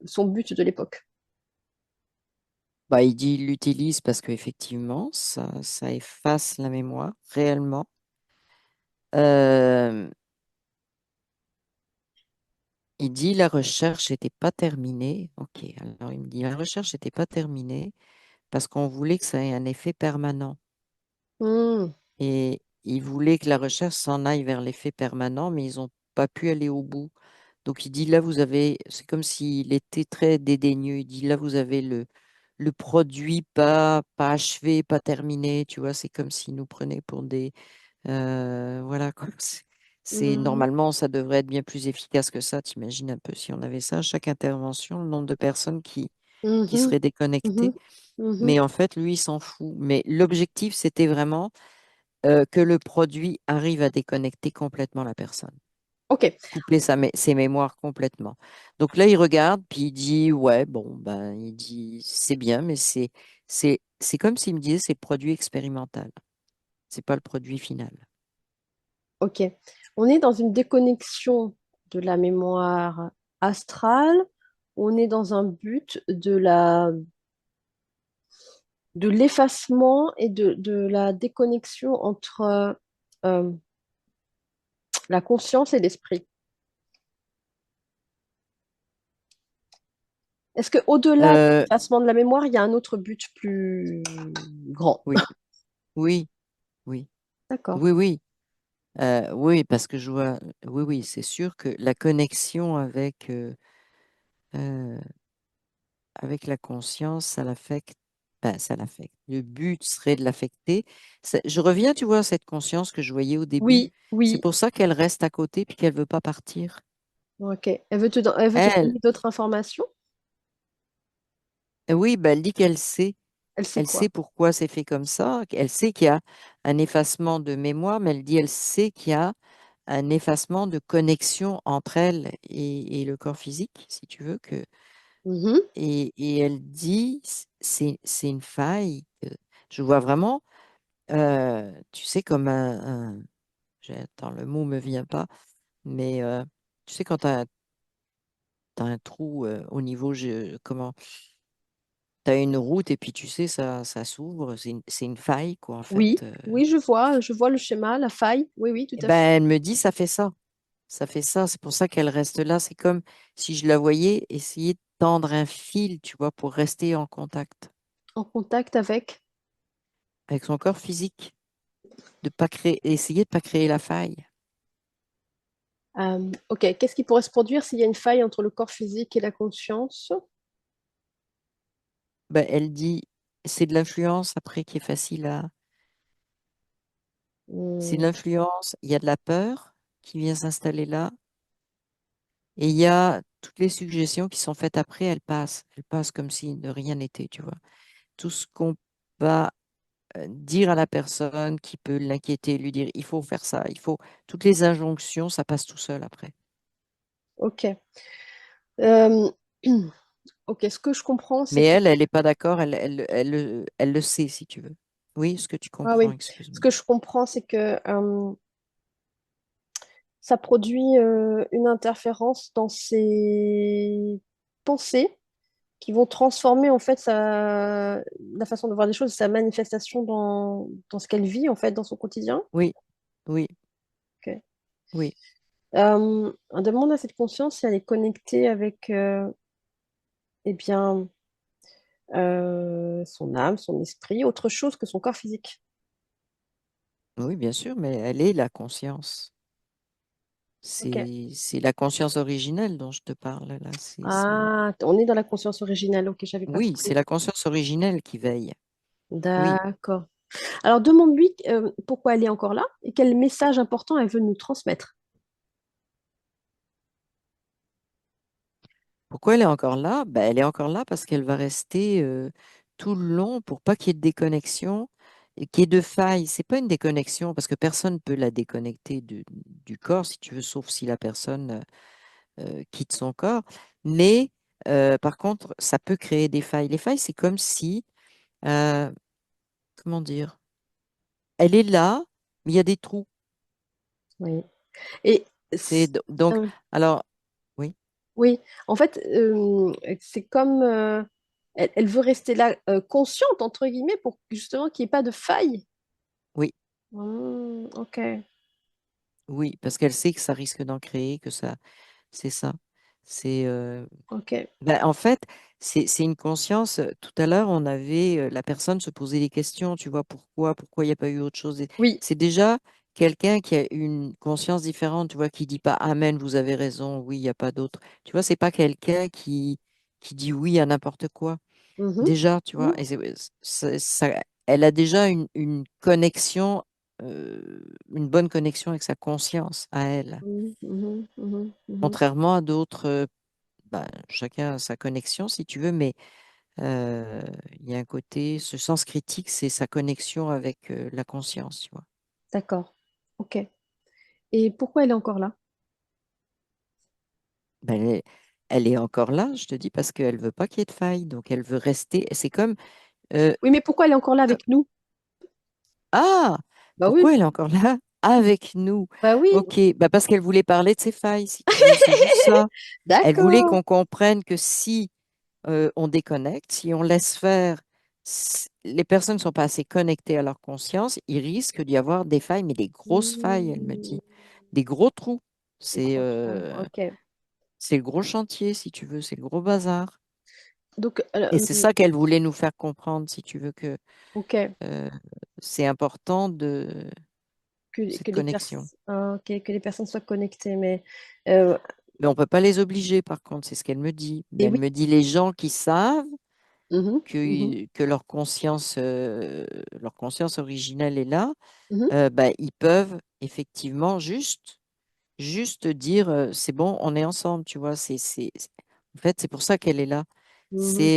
son but de l'époque. Bah, il dit il l'utilise parce qu'effectivement, ça efface la mémoire réellement. Euh, il dit la recherche n'était pas terminée. Ok, alors il me dit la recherche n'était pas terminée parce qu'on voulait que ça ait un effet permanent. Hmm. Et ils voulaient que la recherche s'en aille vers l'effet permanent, mais ils n'ont pas pu aller au bout. Donc il dit là, vous avez, c'est comme s'il était très dédaigneux. Il dit là, vous avez le produit pas achevé, pas terminé. Tu vois, c'est comme s'il nous prenait pour des, voilà quoi. Mhm, Normalement, ça devrait être bien plus efficace que ça. T'imagines un peu si on avait ça, chaque intervention, le nombre de personnes qui mhm, seraient déconnectées. mhm, mhm. Mais en fait, lui, il s'en fout. Mais l'objectif, c'était vraiment que le produit arrive à déconnecter complètement la personne, Ok, couper ses mémoires complètement. Donc là, il regarde, puis il dit, ouais, bon, ben, il dit, c'est bien, mais c'est comme s'il me disait, c'est le produit expérimental, c'est pas le produit final. ok. On est dans une déconnexion de la mémoire astrale. On est dans un but de l'effacement et de la déconnexion entre euh, la conscience et l'esprit. Est-ce qu'au-delà de Euh, l'effacement de la mémoire, il y a un autre but plus grand? oui, oui, oui, D'accord. oui, oui, oui, parce que je vois, oui, oui, c'est sûr que la connexion euh, avec la conscience, ça l'affecte. Ben, ça l'affecte. Le but serait de l'affecter. Je reviens, tu vois, à cette conscience que je voyais au début. Oui, C'est oui. pour ça qu'elle reste à côté puis qu'elle veut pas partir. Ok. Elle veut te Elle, donner d'autres informations? oui, ben, elle dit qu'elle sait. Elle sait Elle sait quoi? pourquoi c'est fait comme ça. Elle sait qu'il y a un effacement de mémoire, mais elle dit elle sait qu'il y a un effacement de connexion entre elle et le corps physique, si tu veux, Mhm. et elle dit c'est une faille. Je vois vraiment. Tu sais, comme attends, le mot me vient pas, mais tu sais, quand tu as, un trou au niveau, comment, tu as une route et puis tu sais, ça s'ouvre, c'est une faille, quoi, en fait. Oui, oui, je vois le schéma, la faille. Oui, oui, tout Et à fait. ben, elle me dit, ça fait ça. Ça fait ça. C'est pour ça qu'elle reste là. C'est comme si je la voyais essayer de tendre un fil, tu vois, pour rester en contact En contact avec. avec son corps physique, de pas créer, essayer de pas créer la faille. Ok, qu'est-ce qui pourrait se produire s'il y a une faille entre le corps physique et la conscience? Ben, elle dit, c'est de l'influence après qui est facile à. C'est de Hmm, l'influence, il y a de la peur qui vient s'installer là, et il y a toutes les suggestions qui sont faites après, elles passent comme si de rien n'était, tu vois. Tout ce qu'on va dire à la personne qui peut l'inquiéter, lui dire, il faut faire ça, toutes les injonctions, ça passe tout seul après. ok. Euh, ok, ce que je comprends, c'est Mais que. elle n'est pas d'accord, elle le sait, si tu veux. Oui, ce que tu Ah comprends, oui, ce excuse-moi. que je comprends, c'est que ça produit une interférence dans ses pensées qui vont transformer en fait la façon de voir les choses, sa manifestation dans ce qu'elle vit en fait dans son quotidien. Oui, oui, Ok. oui. On demande à cette conscience si elle est connectée avec eh bien, son âme, son esprit, autre chose que son corps physique. Oui, bien sûr, mais elle est la conscience. Ok. C'est la conscience originelle dont je te parle là. Ah, on est dans la conscience originelle. Ok, j'avais pas Oui, c'est compris. la conscience originelle qui veille. Oui. D'accord. Alors demande-lui pourquoi elle est encore là et quel message important elle veut nous transmettre. Pourquoi elle est encore là? Ben, elle est encore là parce qu'elle va rester tout le long pour pas qu'il y ait de déconnexion et qu'il y ait de faille. C'est pas une déconnexion parce que personne ne peut la déconnecter du corps, si tu veux, sauf si la personne quitte son corps. Mais par contre, ça peut créer des failles. Les failles, c'est comme si, euh, comment dire, elle est là, mais il y a des trous. Oui. Et C'est c- donc, euh, alors, oui, oui, en fait, c'est comme elle veut rester là consciente entre guillemets pour justement qu'il n'y ait pas de faille. oui, Ok. oui, parce qu'elle sait que ça risque d'en créer, que ça, c'est ça. C'est Ok. ben, en fait, c'est une conscience. Tout à l'heure, on avait la personne se posait des questions, tu vois, pourquoi il n'y a pas eu autre chose. Oui. C'est déjà quelqu'un qui a une conscience différente, tu vois, qui dit pas Amen, vous avez raison, oui, il n'y a pas d'autre. Tu vois, c'est pas quelqu'un qui dit oui à n'importe quoi. Mhm, Déjà, tu vois, mhm, et elle a déjà une connexion, une bonne connexion avec sa conscience à elle. mhm, mhm, mhm, mhm. Contrairement à d'autres, ben, chacun a sa connexion si tu veux, mais euh, il y a un côté, ce sens critique, c'est sa connexion avec la conscience, tu vois. D'accord. Ok. Et pourquoi elle est encore là? Ben, elle est encore là, je te dis, parce qu'elle veut pas qu'il y ait de faille, donc elle veut rester. C'est comme, euh, Oui, mais pourquoi elle est encore là avec nous? ah, Bah oui, pourquoi elle est encore là avec nous? bah oui. Ok, bah parce qu'elle voulait parler de ses failles, si tu veux, c'est juste ça. Elle voulait D'accord. qu'on comprenne que si on déconnecte, si on laisse faire, les personnes ne sont pas assez connectées à leur conscience, il risque d'y avoir des failles, mais des grosses failles, elle me Hmm, dit, des gros trous. des C'est grosses failles. euh, Ok. c'est le gros chantier, si tu veux, c'est le gros bazar. Donc, Et c'est ça qu'elle voulait nous faire comprendre, si tu veux, que ok. euh, c'est important de cette Que les connexion. personnes, que les personnes soient connectées. Mais, euh, Mais on ne peut pas les obliger, par contre, c'est ce qu'elle me dit. Mais et elle oui. me dit, les gens qui savent Mhm, mhm, que leur conscience originelle est là, mhm, bah, ils peuvent effectivement juste dire, c'est bon, on est ensemble, tu vois. En fait, c'est pour ça qu'elle est là. mhm.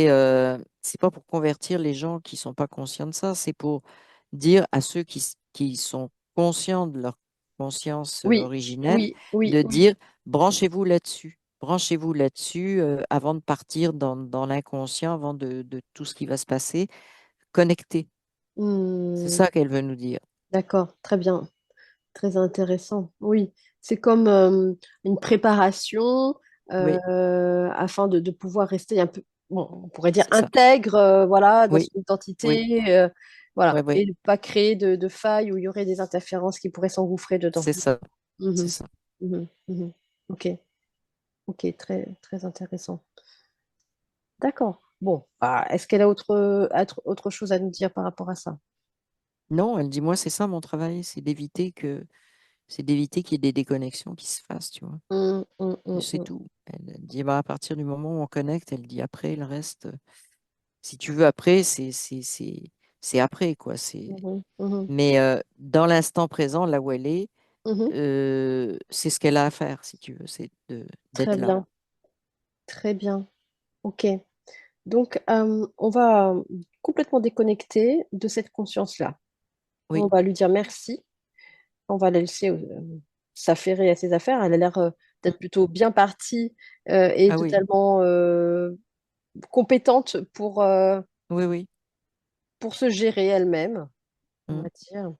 C'est pas pour convertir les gens qui sont pas conscients de ça, c'est pour dire à ceux qui sont conscients de leur conscience Oui, originelle, oui, oui, de oui. dire, branchez-vous là-dessus. Branchez-vous là-dessus avant de partir dans l'inconscient, avant de tout ce qui va se passer. Connectez. C'est Hmm, ça qu'elle veut nous dire. d'accord, très bien. Très intéressant. Oui, c'est comme une préparation Oui, afin de pouvoir rester un peu, bon, on pourrait dire c'est ça. intègre, voilà, dans Oui, son oui, identité, oui, voilà, oui. et ne pas créer de failles où il y aurait des interférences qui pourraient s'engouffrer dedans. C'est ça. C'est Mhm, ça. mhm, mhm. Ok, ok, très, très intéressant. D'accord. Bon, est-ce qu'elle a autre chose à nous dire par rapport à ça? Non, elle dit, moi, c'est ça mon travail, c'est d'éviter qu'il y ait des déconnexions qui se fassent, tu vois. Et c'est Mm. tout. Elle dit, bah, à partir du moment où on connecte, elle dit après, le reste, si tu veux, après, c'est après, quoi. Mhm, mhm, Mais dans l'instant présent, là où elle est, mhm. c'est ce qu'elle a à faire, si tu veux, Très d'être là. bien, très bien. Ok. Donc, on va complètement déconnecter de cette conscience-là. Oui. On va lui dire merci. On va la laisser s'affairer à ses affaires. Elle a l'air Mm. d'être plutôt bien partie et Ah oui, totalement compétente oui, oui. pour se gérer elle-même, on Mm. va dire.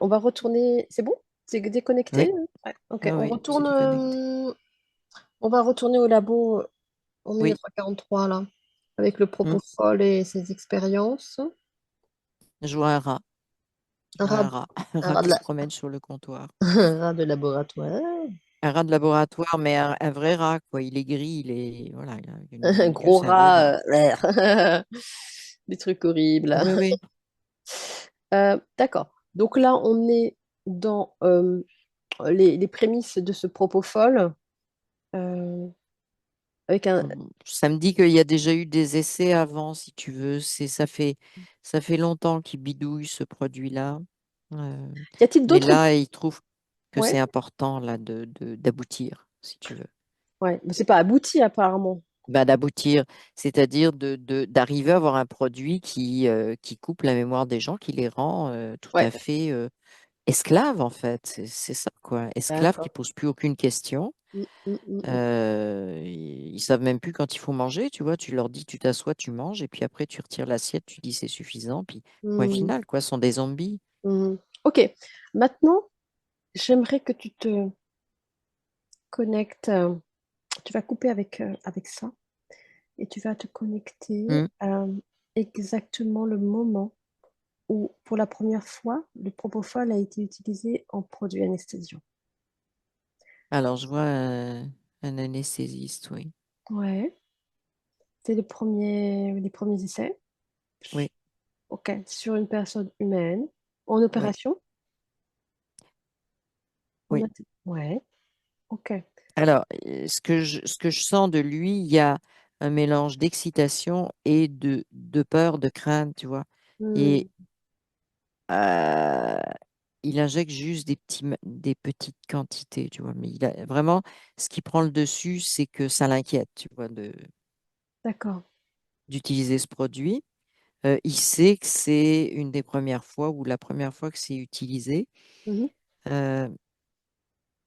On va retourner. C'est bon? C'est déconnecté? Oui, Ouais. Ok. ah oui, c'est déconnecté. On va retourner au labo en Oui, 1943 là, avec le mm. propofol et ses expériences. Je vois un rat. Je Un vois rat, un rat. Un un rat rat de qui se la- promène sur le comptoir. un rat de laboratoire. Un rat de laboratoire, mais un vrai rat, quoi. Il est gris, voilà, il a Un une queue, gros c'est un vrai rat. rat. Des trucs horribles. Oui, oui. D'accord. Donc là, on est dans les prémices de ce propofol. euh, avec un... Ça me dit qu'il y a déjà eu des essais avant, si tu veux. Ça fait longtemps qu'il bidouille ce produit-là. Euh, Y a-t-il mais d'autres... là, il trouve que Ouais, c'est important là d'aboutir, si tu veux. ouais. Mais c'est pas abouti apparemment. Bah, d'aboutir, c'est-à-dire d'arriver à avoir un produit qui coupe la mémoire des gens, qui les rend tout Ouais, à fait esclaves, en fait. C'est ça, quoi. Esclaves qui d'accord. posent plus aucune question. Ils savent même plus quand il faut manger, tu vois. Tu leur dis, tu t'assois, tu manges, et puis après, tu retires l'assiette, tu dis c'est suffisant, puis point Mm, final, quoi. Ce sont des zombies. mm. Ok. Maintenant, j'aimerais que tu te connectes. Tu vas couper avec ça et tu vas te connecter Hmm. à exactement le moment où, pour la première fois, le propofol a été utilisé en produit anesthésiant. Alors, je vois Un anesthésiste, oui. Ouais. C'est les premiers essais. Oui, Ok. Sur une personne humaine. En oui, opération. oui. Ouais. Ok. Alors, ce que je sens de lui, il y a un mélange d'excitation et de peur, de crainte, tu vois. Hmm, Et euh, il injecte juste des petites quantités, tu vois. Mais il a vraiment, ce qui prend le dessus, c'est que ça l'inquiète, tu vois, d'accord. d'utiliser ce produit. Il sait que c'est une des premières fois ou la première fois que c'est utilisé. Mhm, Euh,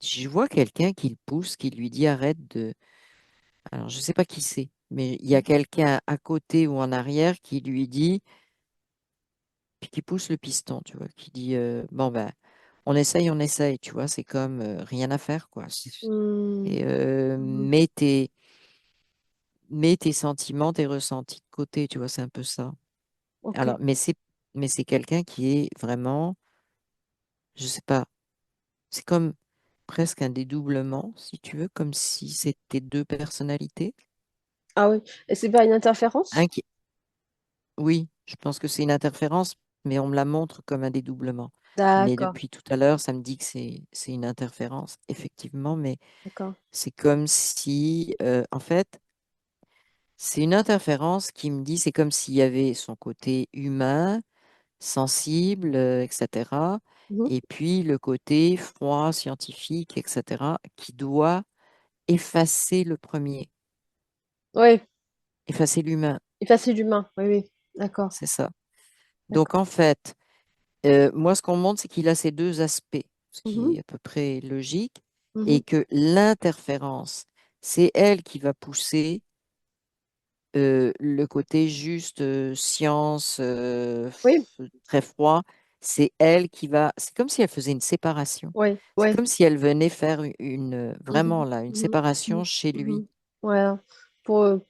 je vois quelqu'un qui le pousse, qui lui dit arrête de. Alors, je ne sais pas qui c'est, mais il y a quelqu'un à côté ou en arrière qui lui dit, puis qui pousse le piston, tu vois, qui dit bon, ben, on essaye, tu vois, c'est comme rien à faire, quoi. hmm, Et mhm. mets tes sentiments, tes ressentis de côté, tu vois, c'est un peu ça. Ok. Alors, mais c'est quelqu'un qui est vraiment, je sais pas, c'est comme presque un dédoublement, si tu veux, comme si c'était deux personnalités. Ah oui. Et c'est pas une interférence? Un qui, oui, je pense que c'est une interférence, mais on me la montre comme un dédoublement. Mais D'accord. depuis tout à l'heure, ça me dit que c'est une interférence, effectivement, mais D'accord. c'est comme si, en fait, c'est une interférence qui me dit, c'est comme s'il y avait son côté humain, sensible, etc. Mhm. Et puis le côté froid, scientifique, etc., qui doit effacer le premier, Oui. effacer l'humain, Effacer l'humain. Oui, oui. D'accord. c'est ça. Donc D'accord. en fait, moi ce qu'on montre, c'est qu'il a ces deux aspects, ce qui Mhm, est à peu près logique, mhm. et que l'interférence, c'est elle qui va pousser le côté juste science, Oui. très froid, c'est elle qui va. C'est comme si elle faisait une séparation. Oui. C'est Oui. comme si elle venait faire vraiment Mhm, là, une mhm, séparation mhm, chez lui. mhm. Ouais. Pour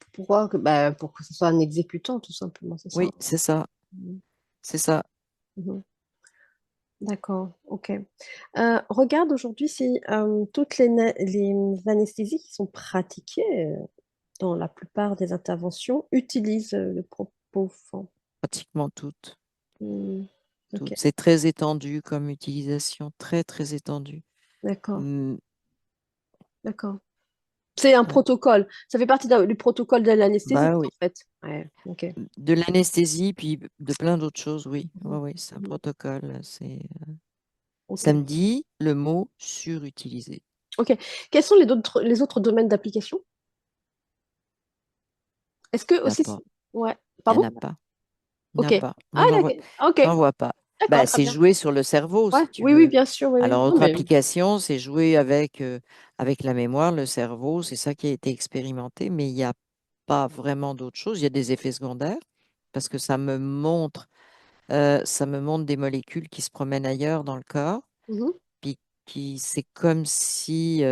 que ce soit un exécutant, tout simplement, c'est ça. Oui, c'est ça, Mhm, c'est ça. mhm. D'accord, ok. Regarde aujourd'hui si toutes les anesthésies qui sont pratiquées dans la plupart des interventions utilisent le propofol. Pratiquement toutes, Hmm, ok, toutes. C'est très étendu comme utilisation, très très étendu. d'accord, Mm, d'accord. C'est un ouais. protocole. Ça fait partie du protocole de l'anesthésie, Bah en oui, fait. Ouais, ok. de l'anesthésie puis de plein d'autres choses, oui. Oui, Mhm, oui, c'est un mhm. protocole. C'est Ok. samedi, le mot surutilisé. Ok. Quels sont les autres domaines d'application? Est-ce que Il n'y a aussi... pas. Ouais, Il n'y en pardon? a pas. Il n'y en Ok. a pas. Ah, Moi, d'accord. Ok. j'en vois pas. D'accord, Bah, très c'est bien. jouer sur le cerveau, Ouais, si tu oui, oui, veux. bien sûr, oui, oui. Alors, Non, autre mais... application, c'est jouer avec la mémoire, le cerveau. C'est ça qui a été expérimenté, mais il n'y a pas vraiment d'autre chose. Il y a des effets secondaires parce que ça me montre des molécules qui se promènent ailleurs dans le corps, Mhm. puis c'est comme si,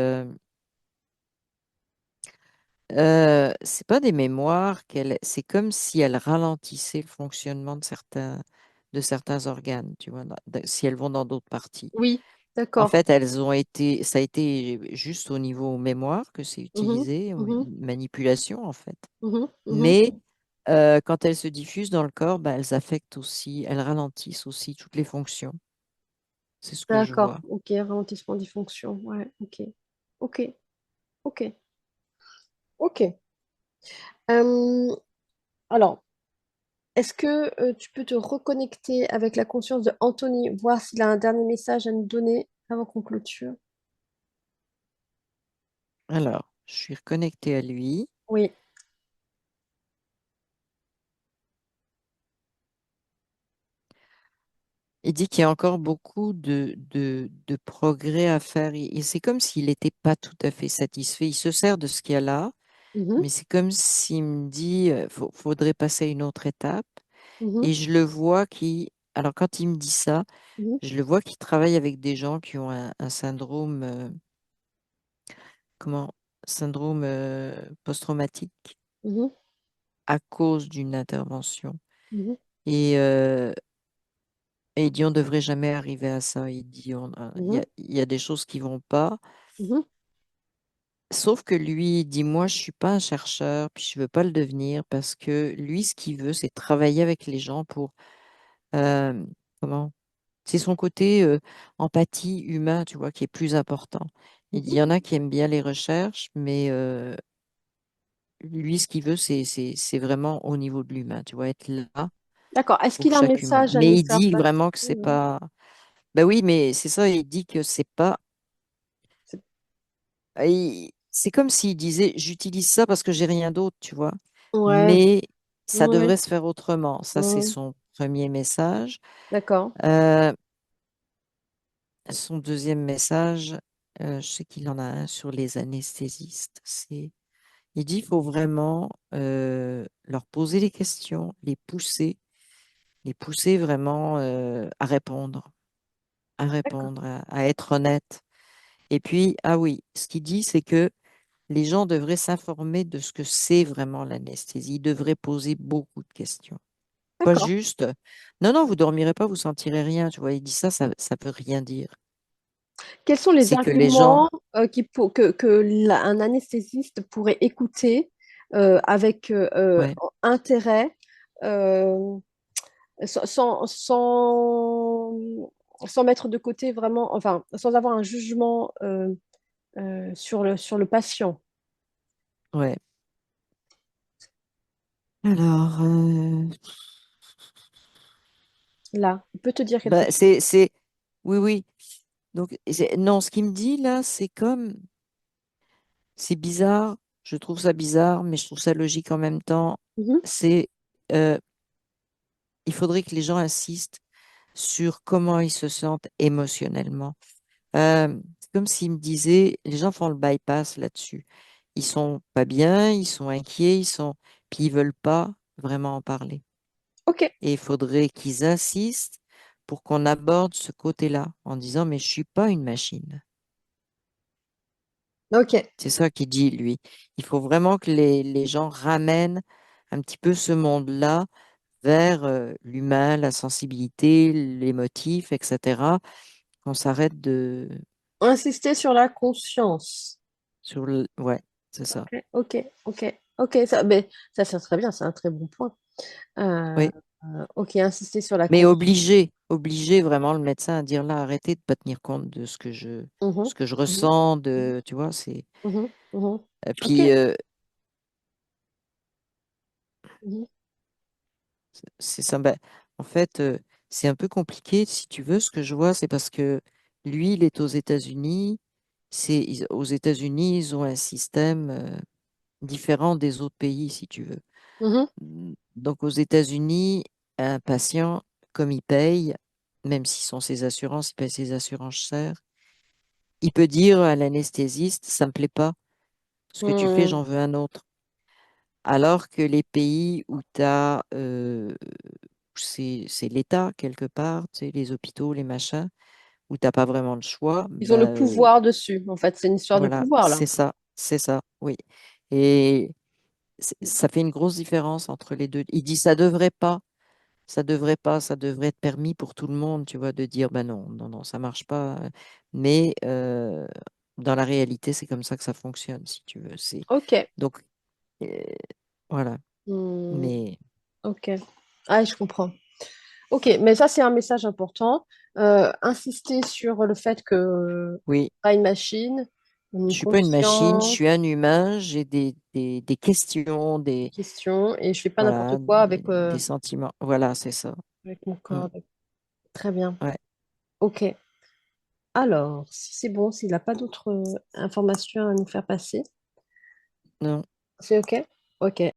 c'est pas des mémoires, c'est comme si elles ralentissaient le fonctionnement de certains organes, tu vois, si elles vont dans d'autres parties. Oui, En d'accord. fait, ça a été juste au niveau mémoire que c'est Mhm, utilisé, ou mhm, manipulation en fait. mhm, mhm. Mais quand elles se diffusent dans le corps, bah, elles affectent aussi, elles ralentissent aussi toutes les fonctions. C'est ce que je D'accord, vois. ok, ralentissement des fonctions. Ouais, ok. Ok, ok, ok. Euh, alors, est-ce que tu peux te reconnecter avec la conscience de Anthony, voir s'il a un dernier message à nous donner avant qu'on clôture? Alors, je suis reconnectée à lui. Oui. Il dit qu'il y a encore beaucoup de progrès à faire. C'est comme s'il n'était pas tout à fait satisfait. Il se sert de ce qu'il y a là, Mhm, mais c'est comme s'il me dit, faudrait passer à une autre étape. mhm, Et je le vois alors quand il me dit ça, mhm, je le vois qu'il travaille avec des gens qui ont un syndrome, comment, syndrome post-traumatique mhm, à cause d'une intervention. mhm, Et, il dit, on ne devrait jamais arriver à ça. Il dit, mhm, il y a des choses qui vont pas. mhm. sauf que lui, il dit, moi, je suis pas un chercheur, puis je veux pas le devenir parce que lui, ce qu'il veut, c'est travailler avec les gens pour, euh, comment? C'est son côté empathie humain, tu vois, qui est plus important. Il dit, il Mhm. y en a qui aiment bien les recherches, mais lui, ce qu'il veut, c'est vraiment au niveau de l'humain, tu vois, être là D'accord. Est-ce pour qu'il a un chaque humain. message à Mais nous il faire dit passer? vraiment que c'est Non. pas. Ben oui, mais c'est ça, il dit que c'est pas. C'est- C'est comme s'il disait, j'utilise ça parce que j'ai rien d'autre, tu vois. Ouais, Mais ça ouais, devrait se faire autrement. Ça, c'est ouais. son premier message. D'accord, Euh, Son deuxième message, je sais qu'il en a un sur les anesthésistes. Il dit, il faut vraiment leur poser des questions, les pousser vraiment à d'accord, répondre, à être honnête. Et puis, ah oui, ce qu'il dit, c'est que les gens devraient s'informer de ce que c'est vraiment l'anesthésie. Ils devraient poser beaucoup de questions. Pas d'accord. juste, non, non, vous dormirez pas, vous sentirez rien. Tu vois, il dit ça veut rien dire. Quels sont les C'est que les gens, arguments un anesthésiste pourrait écouter avec ouais, intérêt, euh, sans, sans, sans, sans mettre de côté vraiment, enfin, sans avoir un jugement sur le patient? ouais. Alors, Là, il peut te dire quelque bah, chose. oui, oui. Donc, non, ce qu'il me dit là, c'est bizarre. Je trouve ça bizarre, mais je trouve ça logique en même temps. Mhm. C'est, euh, il faudrait que les gens insistent sur comment ils se sentent émotionnellement. C'est comme s'il me disait, les gens font le bypass là-dessus. Ils sont pas bien, ils sont inquiets, puis ils veulent pas vraiment en parler. Ok, Et il faudrait qu'ils insistent pour qu'on aborde ce côté-là en disant, mais je suis pas une machine. ok, C'est ça qu'il dit, lui. Il faut vraiment que les gens ramènent un petit peu ce monde-là vers l'humain, la sensibilité, l'émotif, etc. Qu'on s'arrête insister sur la conscience. Ouais, c'est ça. Ok, ok, ok, ok, ça, mais ça très bien, c'est un très bon point. Euh, Oui. ok, insister sur la Mais conscience. obliger vraiment le médecin à dire là, arrêtez de pas tenir compte de Mhm, ce que je mhm, ressens, mhm, tu vois, c'est. mhm, mhm. Ok. Puis Mhm, c'est ça. Ben, en fait, c'est un peu compliqué, si tu veux. Ce que je vois, c'est parce que lui, il est aux États-Unis. Aux États-Unis, ils ont un système différent des autres pays, si tu veux. mhm. Donc, aux États-Unis, un patient, comme il paye, même si sont ses assurances, il paye ses assurances chères, il peut dire à l'anesthésiste, ça me plaît pas, ce que tu fais, Hmm. j'en veux un autre. Alors que les pays où tu as, c'est l'État quelque part, tu sais, les hôpitaux, les machins, où t'as pas vraiment le choix, Ils ont le bah, pouvoir dessus. En fait, c'est une histoire de voilà, pouvoir là. c'est ça, oui. Et ça fait une grosse différence entre les deux. Il dit ça devrait être permis pour tout le monde, tu vois, de dire, ben non, non, non, ça marche pas. Mais dans la réalité, c'est comme ça que ça fonctionne, si tu veux. Ok. Donc, euh, voilà. Hmm. Mais Ok. Ah, je comprends. Ok, mais ça, c'est un message important. Insister sur le fait que oui, pas une machine, une je suis pas une machine, je conscience, suis un humain, j'ai des questions, question, et je fais pas n'importe voilà, quoi avec, des sentiments. Voilà, c'est ça. avec mon Mm. corps. Très bien. Ouais, Ok. Alors, si c'est bon, s'il n'a pas d'autres informations à nous faire passer, non. c'est ok? Ok.